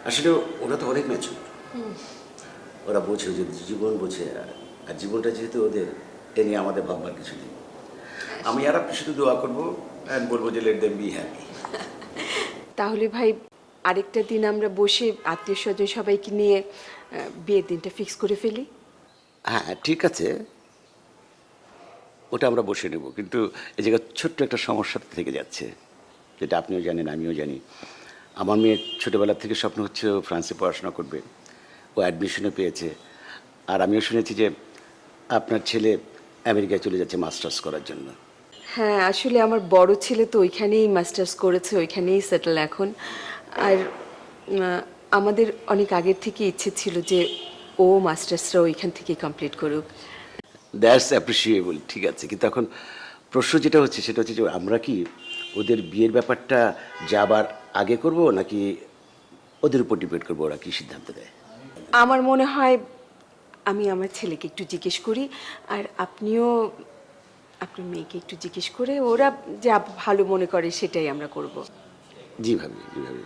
আসলে ওরা তো অনেক ম্যাচুর, ওরা বোঝে যে জীবন বোঝে। আর জীবনটা যেহেতু ওদের, এ নিয়ে আমাদের ভাববার কিছু নেই। আমি আর আপনি শুধু দোয়া করবো অ্যান্ড বলবো যে লেট দেম বি হ্যাপি। তাহলে ভাই আরেকটা দিন আমরা বসে আত্মীয় স্বজন সবাইকে নিয়ে বিয়ের দিনটা ফিক্স করে ফেলি। হ্যাঁ ঠিক আছে, ওটা আমরা বসে নেব। কিন্তু এই জায়গায় ছোট্ট একটা সমস্যা থেকে যাচ্ছে, যেটা আপনিও জানেন আমিও জানি। আমার মেয়ের ছোটোবেলার থেকে স্বপ্ন হচ্ছে ও ফ্রান্সে পড়াশোনা করবে। ও অ্যাডমিশনও পেয়েছে। আর আমিও শুনেছি যে আপনার ছেলে আমেরিকায় চলে যাচ্ছে মাস্টার্স করার জন্য। হ্যাঁ, আসলে আমার বড় ছেলে তো ওইখানেই মাস্টার্স করেছে, ওইখানেই সেটেল এখন। আর আমাদের অনেক আগের থেকে ইচ্ছে ছিল যে ও মাস্টার্সটা ওইখান থেকে কমপ্লিট করুক। দ্যাটস অ্যাপ্রিসিয়েবল, ঠিক আছে। কিন্তু এখন প্রশ্ন যেটা হচ্ছে সেটা হচ্ছে যে আমরা কি ওদের বিয়ের ব্যাপারটা যাবার আগে করব নাকি ওদের উপর ডিপেন্ড করবো ওরা কি সিদ্ধান্ত দেয়? আমার মনে হয় আমি আমার ছেলেকে একটু জিজ্ঞেস করি, আর আপনিও আপনার মেয়েকে একটু জিজ্ঞেস করে ওরা যা ভালো মনে করে সেটাই আমরা করব। জি ভাবি, জি ভাবি।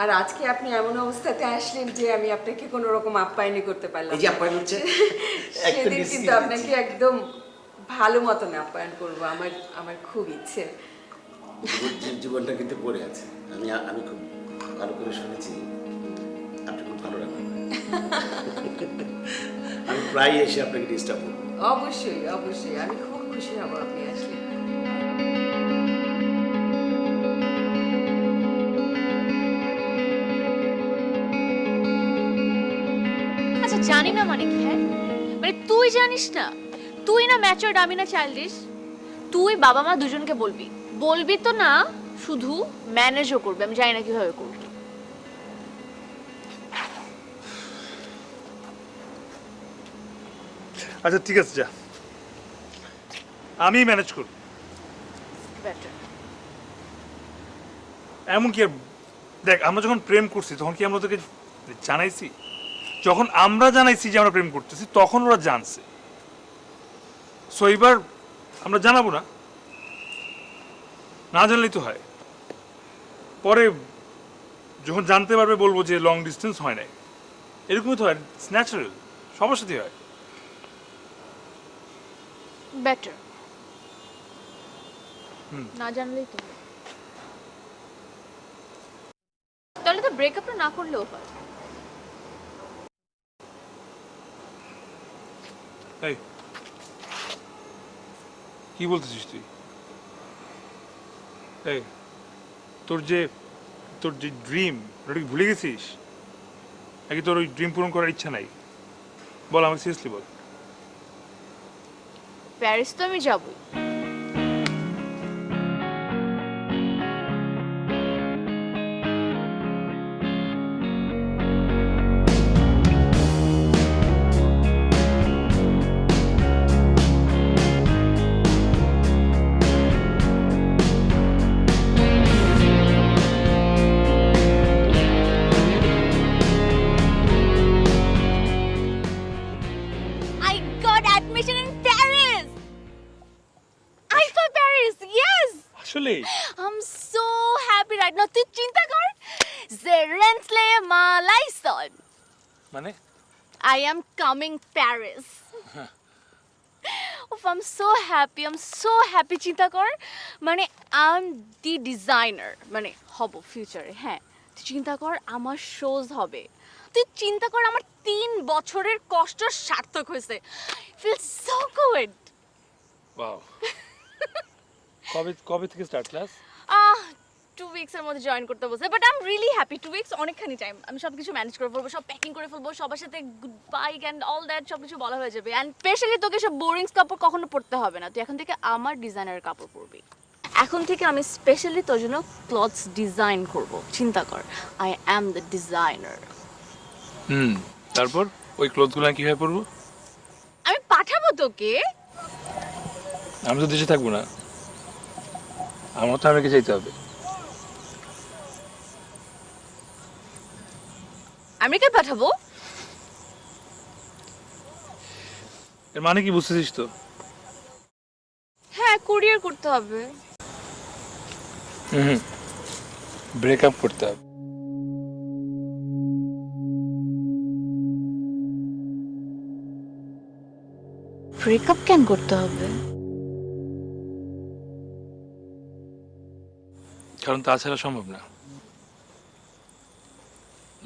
আর আজকে আপনি এমন অবস্থাতে আসলেন যে আমি আপনাকে কোনো রকম আপ্যায়নই করতে পারলাম এই যে আপ্যায়ন হচ্ছে, সেদিন কিন্তু আপনাকে একদম ভালো মতন আপ্যায়ন করব। আমার খুব ইচ্ছে। জীবনটা কিন্তু পড়ে আছে। আমি খুব ভালো করে শুনেছি আপনি খুব ভালো রাখবেন। আমি প্রায় এসে আপনাকে ডিস্টার্ব করব। অবশ্যই অবশ্যই, আমি খুব খুশি হব আপনি আসলে। আচ্ছা জানি না মানে কি? হ্যাঁ মানে তুই জানিস না, তুই না ম্যাচিওরড আমি না চাইল্ডিশ। তুই বাবা মা দুজনকে বলবি, বলবি তো না শুধু ম্যানেজও করবে। আমি জানি না কিভাবে করবি। আচ্ছা ঠিক আছে, যা, আমি ম্যানেজ করব। বেটার। এমন কি আর, দেখ আমরা যখন প্রেম করছি তখন কি আমরা তোকে জানাইছি? যখন আমরা জানাইছি যে আমরা প্রেম করতেছি তখন ওরা জানছে। সো এবার আমরা জানাবো না, না জানলেই তো হয়। পরে যখন জানতে পারবে বলবো যে লং ডিস্টেন্স হয় নাই। এরকমই তো হয়, ইটস ন্যাচারাল, সবার সাথে হয়। বেটার। না জানলেই তো। তাহলে তো ব্রেকআপটা না করলেও হয়। এই কি বলতেছিস তুই? এই তোর যে ড্রিম ওটা কি ভুলে গেছিস নাকি তোর ওই ড্রিম পূরণ করার ইচ্ছা নাই বল আমাকে সিরিয়াসলি বল প্যারিস তো আমি যাবই। I got admission in Paris. IFA Paris, yes. আসলে I'm so happy right now. তুই চিন্তা কর, Zerensle Malaison. মানে I am coming Paris. Oof, I'm so happy. I'm so happy. চিন্তা কর, মানে I'm the designer. মানে হব ফিউচারে, হ্যাঁ। তুই চিন্তা কর আমার শোজ হবে। তুই চিন্তা কর আমার 3 বছরের কষ্ট সার্থক হয়েছে। Feels so good. ওয়াও কবে থেকে স্টার্ট ক্লাস 2 উইকসের মধ্যে জয়েন করতে বলছে, but I am really happy. 2 weeks অনেকখানি টাইম, আমি সব কিছু ম্যানেজ করে ফেলবো, সব প্যাকিং করে ফেলবো, সবার সাথে good bye and all that সব কিছু বলা হয়ে যাবে। অ্যান্ড স্পেশালি তোকে সব বোরিংস কাপড় কখনো পরতে হবে না, তুই এখন থেকে আমার ডিজাইনারের কাপড় পরবি। এখন থেকে আমি স্পেশালি তোর জন্য ক্লথস ডিজাইন করব, চিন্তা কর। I am the designer. তারপর ওই ক্লোথগুলো কিভাবে পরবো আমি পাঠাবো তোকে। আমি তো দেশে থাকবো না, আমার তো আমাকে যেতে হবে। আমেরিকায় পাঠাবো? এর মানে কি বুঝতেছিস তো? হ্যাঁ, কুরিয়ার করতে হবে। ব্রেকআপ করতে হবে। ব্রেকআপ কেন করতে হবে? কারণ তাছাড়া সম্ভব না,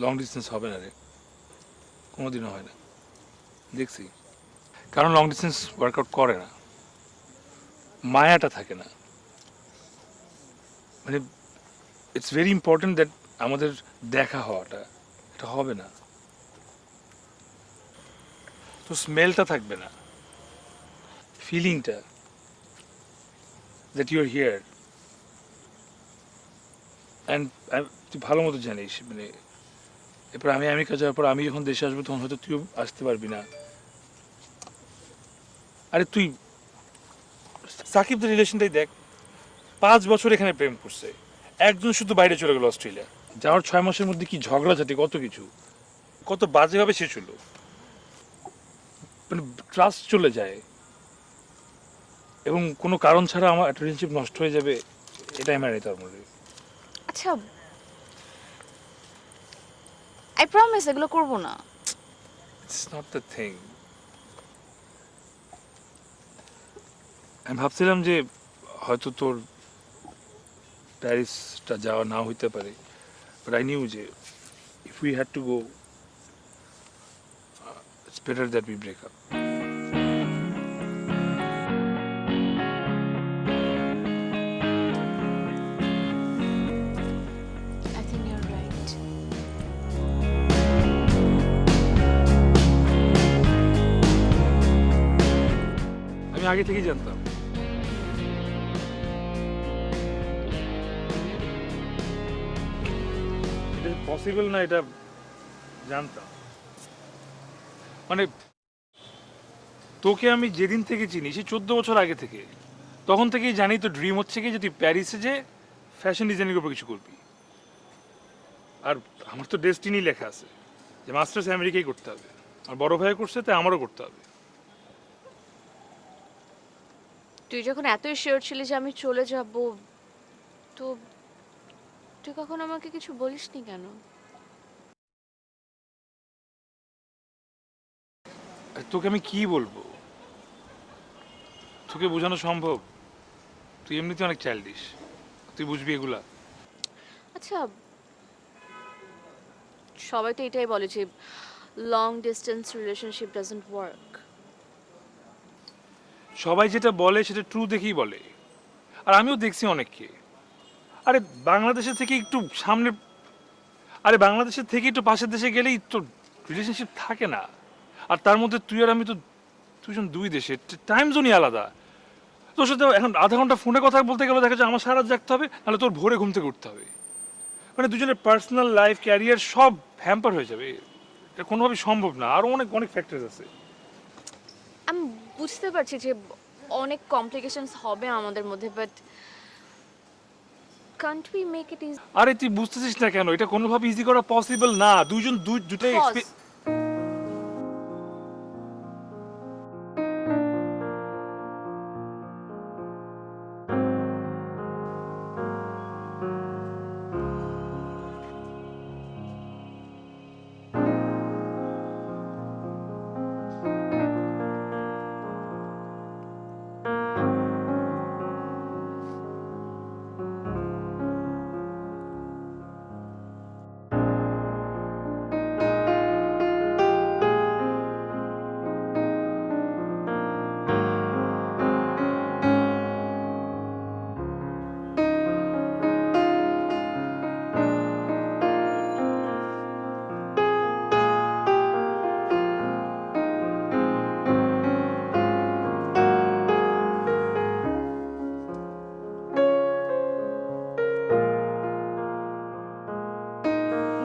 লং ডিস্টেন্স হবে না রে, কোনোদিনও হয় না, দেখছি। কারণ লং ডিস্টেন্স ওয়ার্কআউট করে না, মায়াটা থাকে না। মানে ইটস ভেরি ইম্পর্টেন্ট দ্যাট আমাদের দেখা হওয়াটা, এটা হবে না। তো স্মেলটা থাকবে না, ফিলিংটা that you are here. And তুই ভালো মতো জানিস, মানে এরপর আমি আমেরিকা যাওয়ার পর আমি যখন দেশে আসবো তখন হয়তো তুইও আসতে পারবি না। আরে তুই সাকিবদের রিলেশনটাই দেখ, 5 বছর এখানে প্রেম করছে, একজন শুধু বাইরে চলে গেল অস্ট্রেলিয়া, যাওয়ার 6 মাসের মধ্যে কি ঝগড়াঝাটি, কত কিছু, কত বাজেভাবে শেষ হলো, মানে ট্রাস্ট চলে যায় এবং কোনো কারণ ছাড়া আমার রিলেশনশিপ নষ্ট হয়ে যাবে, এটাই আমার নিতে হবে। আচ্ছা, আই প্রমিস এগুলো করবো না। It's not the thing. আমি ভাবছিলাম যে হয়তো তোর প্যারিসটা যাওয়া না হইতে পারে, বাট আই নিউ যে if we had to go it's better that we break up. I think you're right. আমি আগে থেকেই জানতাম। এটা পসিবল না, এটা জানতাম। মানে তোকে আমি যেদিন থেকে চিনি, সে 14 বছর আগে থেকে, তখন থেকেই জানি তো ড্রিম হচ্ছে কি যে তুই প্যারিসে যে ফ্যাশন ডিজাইনের উপর কিছু করবি। আর আমার তো ডেস্টিনি লেখা আছে যে মাস্টার্স আমেরিকাই করতে হবে, আর বড় ভাই করছে তাই আমারও করতে হবে। তুই যখন এতই শিওর ছিলি যে আমি চলে যাব, তো তুই কখন আমাকে কিছু বলিসনি কেন? আর তোকে আমি কি বলবো, তোকে বোঝানো সম্ভব? তুই এমনিতে অনেক চাইল্ডিশ, তুই বুঝবি এগুলা? আচ্ছা, সবাই তো এটাই বলে যে long distance relationship doesn't work. সবাই যেটা বলে সেটা ট্রু দেখেই বলে, আর আমিও দেখছি অনেককে। আরে বাংলাদেশের থেকে একটু সামনে, আরে বাংলাদেশের থেকে একটু পাশের দেশে গেলেই তো রিলেশনশিপ থাকে না। আর তার মধ্যে তুই আর আমি তো দুজন দুই দেশে, টাইম জোনই আলাদা। তোর সাথে এখন আধা ঘন্টা ফোনে কথা বলতে গেলে দেখা যায় আমার সারা রাত জাগতে হবে, নাহলে তোর ভোরে ঘুম থেকে উঠতে হবে। মানে দুজনের পার্সোনাল লাইফ, ক্যারিয়ার সব হ্যাম্পার হয়ে যাবে। এটা কোনোভাবেই সম্ভব না। আরও অনেক অনেক ফ্যাক্টরস আছে। আমি বুঝতে পারছি যে অনেক কমপ্লিকেশনস হবে আমাদের মধ্যে, but can't we make it easy? আরে তুই বুঝতেছিস না কেন? এটা কোনোভাবে ইজি করা পসিবল না। দুইজন দুটাই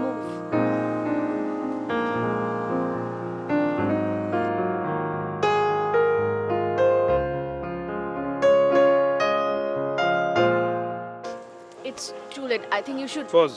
move. It's too late. I think you should. Pause.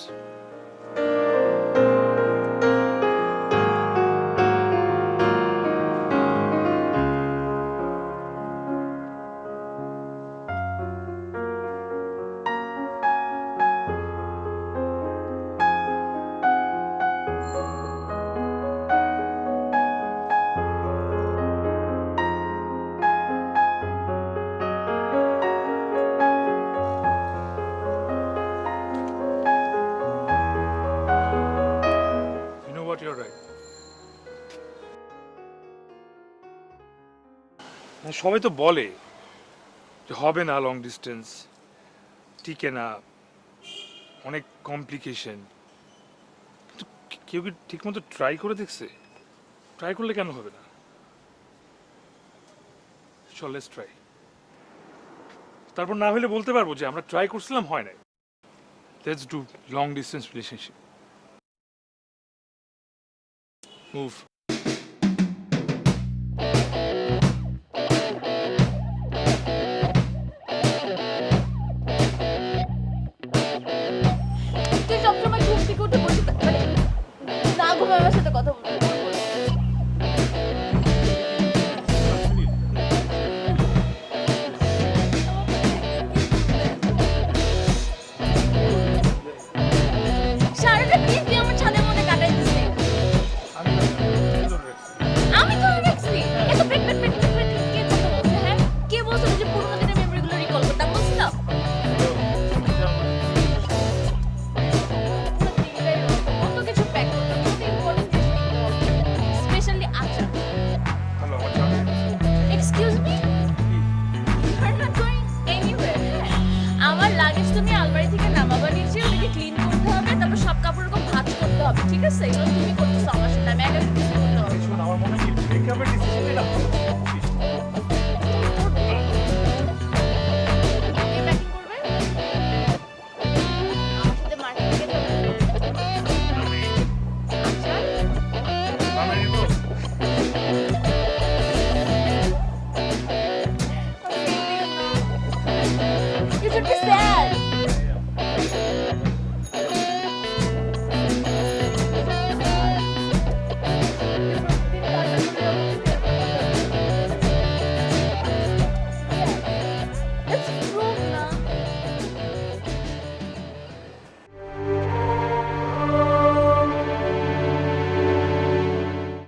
You know what, you're right. সবাই তো বলে যে হবে না লং ডিস্টেন্স, টিকে না, অনেক কমপ্লিকেশন। কিন্তু কেউ কি ঠিকমতো ট্রাই করে দেখছে? ট্রাই করলে কেন হবে না? চল লেটস ট্রাই। তারপর না হলে বলতে পারবো যে আমরা ট্রাই করছিলাম, হয় নাই। Let's do long distance relationship. Move. তুই সবসময় ঘুম থেকে উঠে বসে মানে না ঘুমে আমার সাথে কথা বলতে। সারাটা দিন তুই আমার ছাদের মধ্যে কাটাই দিছিস। আমি তো রাখছি। এত পেট পেট পেট পেট পেট কে কথা বলছে? হ্যাঁ, কে বলছিল যে পুরোনো দিনের মেমোরিগুলো রিকল করতে? আমি বলছিলাম কত কিছু প্যাক করতে হবে, কত ইম্পর্টেন্ট কিছু নিতে হবে, স্পেশালি আচার। Excuse me, you are not going anywhere. আমার লাগেজ তুমি আলমারি থেকে নামাবার নিচে ওটাকে ক্লিন করতে হবে, তারপর সব কাপড় এরকম ভাঁজ করতে হবে, ঠিক আছে? এগুলো তুমি